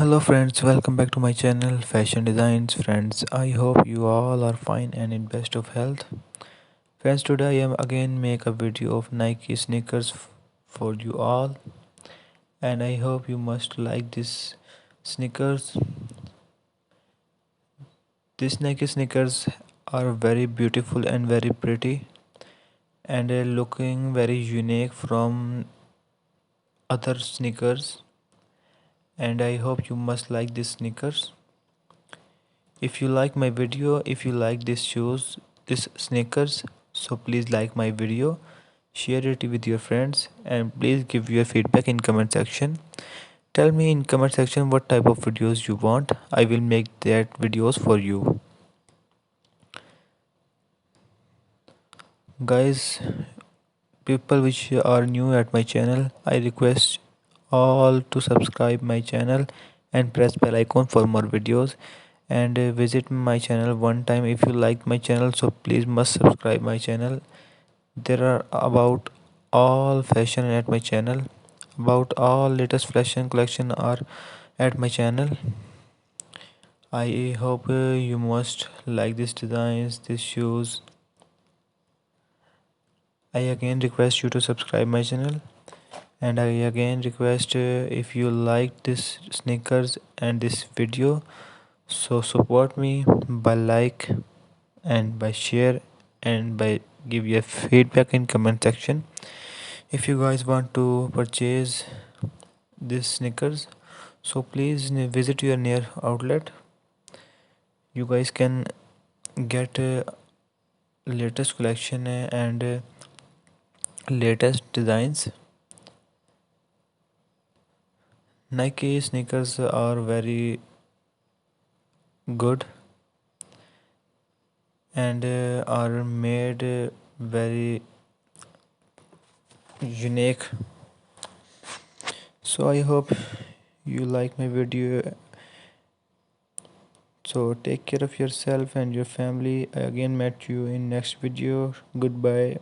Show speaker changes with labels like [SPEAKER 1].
[SPEAKER 1] Hello friends, welcome back to my channel Fashion Designs. Friends, I hope you all are fine and in best of health. Friends, today I am again make a video of Nike sneakers for you all, and I hope you must like this sneakers. These Nike sneakers are very beautiful and very pretty and looking very unique from other sneakers, and I hope you must like these sneakers. If you like my video, if you like these shoes, these sneakers, so please like my video, share it with your friends, and please give your feedback in comment section. Tell me in comment section what type of videos you want. I will make that videos for you. Guys, people which are new at my channel, I request all to subscribe my channel and press bell icon for more videos, and visit my channel one time if you like my channel, so please must subscribe my channel. There are about all fashion at my channel, about all latest fashion collection are at my channel. I hope you must like these designs, these shoes. I again request you to subscribe my channel, and I again request if you like this sneakers and this video, so support me by like and by share and by give your feedback in comment section. If you guys want to purchase these sneakers, so please visit your near outlet. You guys can get latest collection and latest designs. Nike sneakers are very good and are made very unique. So I hope you like my video. So take care of yourself and your family. I again met you in next video. Goodbye.